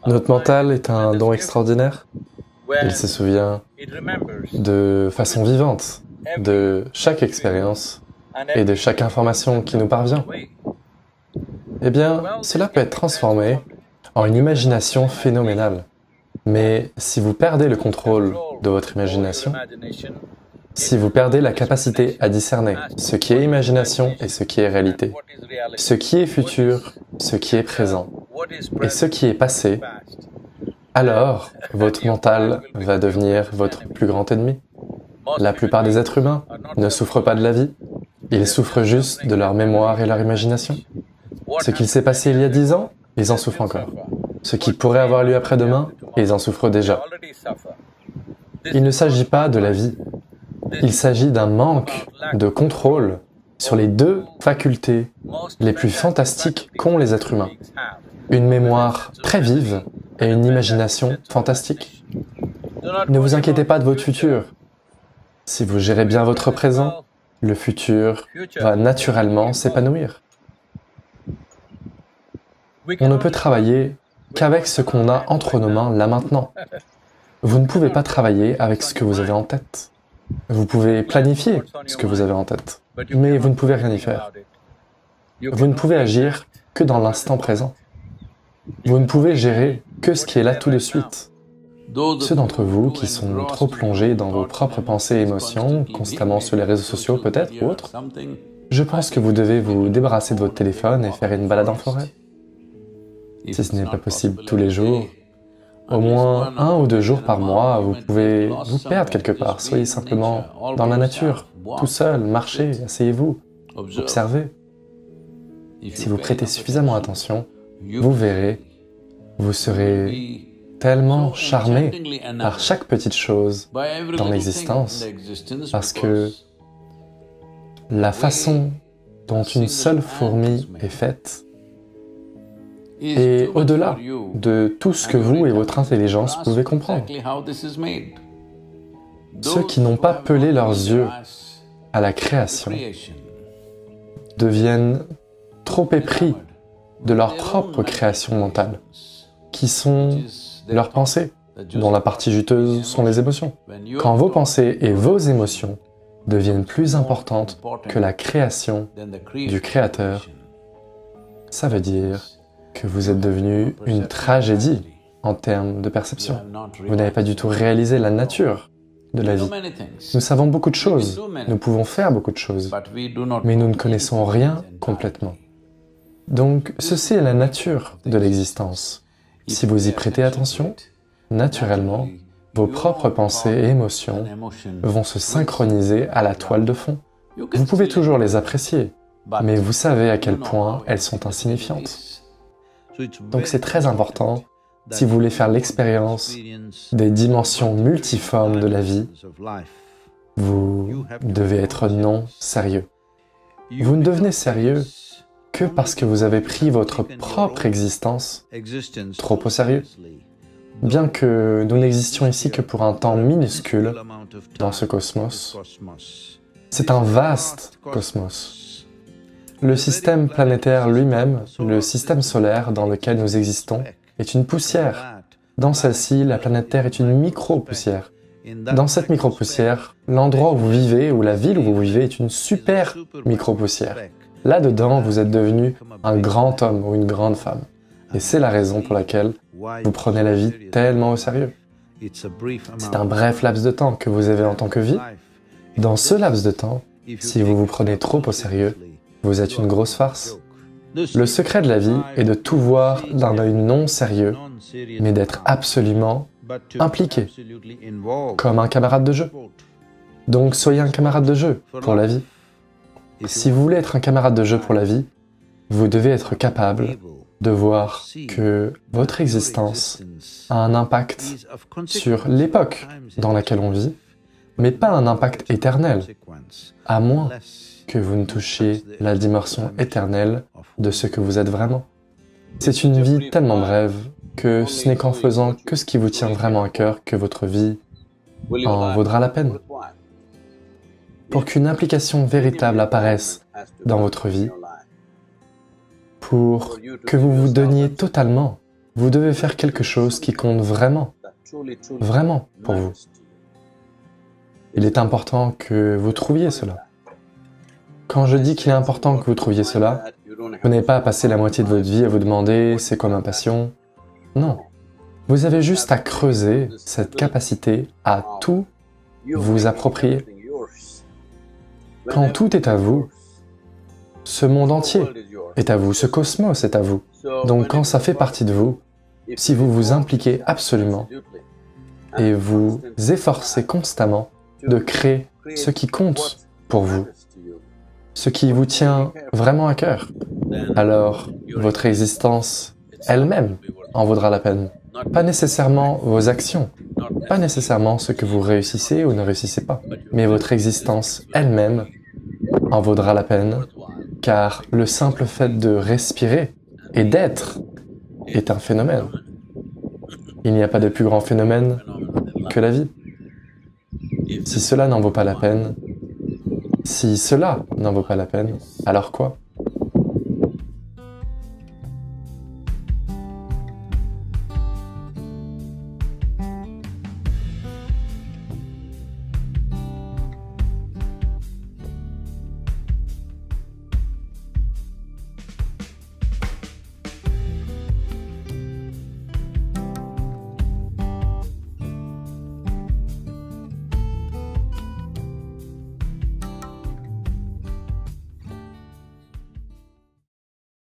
Notre mental est un don extraordinaire. Il se souvient de façon vivante de chaque expérience et de chaque information qui nous parvient. Eh bien, cela peut être transformé en une imagination phénoménale. Mais si vous perdez le contrôle de votre imagination, si vous perdez la capacité à discerner ce qui est imagination et ce qui est réalité, ce qui est futur, ce qui est présent et ce qui est passé, alors votre mental va devenir votre plus grand ennemi. La plupart des êtres humains ne souffrent pas de la vie, ils souffrent juste de leur mémoire et leur imagination. Ce qu'il s'est passé il y a 10 ans, ils en souffrent encore. Ce qui pourrait avoir lieu après-demain, ils en souffrent déjà. Il ne s'agit pas de la vie. Il s'agit d'un manque de contrôle sur les deux facultés les plus fantastiques qu'ont les êtres humains. Une mémoire très vive et une imagination fantastique. Ne vous inquiétez pas de votre futur. Si vous gérez bien votre présent, le futur va naturellement s'épanouir. On ne peut travailler qu'avec ce qu'on a entre nos mains là maintenant. Vous ne pouvez pas travailler avec ce que vous avez en tête. Vous pouvez planifier ce que vous avez en tête, mais vous ne pouvez rien y faire. Vous ne pouvez agir que dans l'instant présent. Vous ne pouvez gérer que ce qui est là tout de suite. Ceux d'entre vous qui sont trop plongés dans vos propres pensées et émotions, constamment sur les réseaux sociaux peut-être ou autres, je pense que vous devez vous débarrasser de votre téléphone et faire une balade en forêt. Si ce n'est pas possible tous les jours, au moins 1 ou 2 jours par mois, vous pouvez vous perdre quelque part. Soyez simplement dans la nature, tout seul, marchez, asseyez-vous, observez. Si vous prêtez suffisamment attention, vous verrez, vous serez tellement charmé par chaque petite chose dans l'existence, parce que la façon dont une seule fourmi est faite est au-delà de tout ce que vous et votre intelligence pouvez comprendre. Ceux qui n'ont pas pelé leurs yeux à la création deviennent trop épris de leur propre création mentale, qui sont leurs pensées, dont la partie juteuse sont les émotions. Quand vos pensées et vos émotions deviennent plus importantes que la création du Créateur, ça veut dire que vous êtes devenu une tragédie en termes de perception. Vous n'avez pas du tout réalisé la nature de la vie. Nous savons beaucoup de choses, nous pouvons faire beaucoup de choses, mais nous ne connaissons rien complètement. Donc, ceci est la nature de l'existence. Si vous y prêtez attention, naturellement, vos propres pensées et émotions vont se synchroniser à la toile de fond. Vous pouvez toujours les apprécier, mais vous savez à quel point elles sont insignifiantes. Donc c'est très important, si vous voulez faire l'expérience des dimensions multiformes de la vie, vous devez être non sérieux. Vous ne devenez sérieux que parce que vous avez pris votre propre existence trop au sérieux. Bien que nous n'existions ici que pour un temps minuscule dans ce cosmos, c'est un vaste cosmos. Le système planétaire lui-même, le système solaire dans lequel nous existons, est une poussière. Dans celle-ci, la planète Terre est une micro-poussière. Dans cette micro-poussière, l'endroit où vous vivez, ou la ville où vous vivez, est une super micro-poussière. Là-dedans, vous êtes devenu un grand homme ou une grande femme. Et c'est la raison pour laquelle vous prenez la vie tellement au sérieux. C'est un bref laps de temps que vous avez en tant que vie. Dans ce laps de temps, si vous vous prenez trop au sérieux, vous êtes une grosse farce. Le secret de la vie est de tout voir d'un œil non sérieux, mais d'être absolument impliqué, comme un camarade de jeu. Donc soyez un camarade de jeu pour la vie. Si vous voulez être un camarade de jeu pour la vie, vous devez être capable de voir que votre existence a un impact sur l'époque dans laquelle on vit, mais pas un impact éternel, à moins que vous ne touchiez la dimension éternelle de ce que vous êtes vraiment. C'est une vie tellement brève que ce n'est qu'en faisant que ce qui vous tient vraiment à cœur que votre vie en vaudra la peine. Pour qu'une implication véritable apparaisse dans votre vie, pour que vous vous donniez totalement Vous devez faire quelque chose qui compte vraiment, vraiment pour vous. Il est important que vous trouviez cela. Quand je dis qu'il est important que vous trouviez cela, vous n'avez pas à passer la moitié de votre vie à vous demander « c'est quoi ma passion ?» Non. Vous avez juste à creuser cette capacité à tout vous approprier. Quand tout est à vous, ce monde entier est à vous, ce cosmos est à vous. Donc quand ça fait partie de vous, si vous vous impliquez absolument et vous efforcez constamment de créer ce qui compte pour vous, ce qui vous tient vraiment à cœur, alors votre existence elle-même en vaudra la peine. Pas nécessairement vos actions, pas nécessairement ce que vous réussissez ou ne réussissez pas, mais votre existence elle-même en vaudra la peine, car le simple fait de respirer et d'être est un phénomène. Il n'y a pas de plus grand phénomène que la vie. Si cela n'en vaut pas la peine, alors quoi ?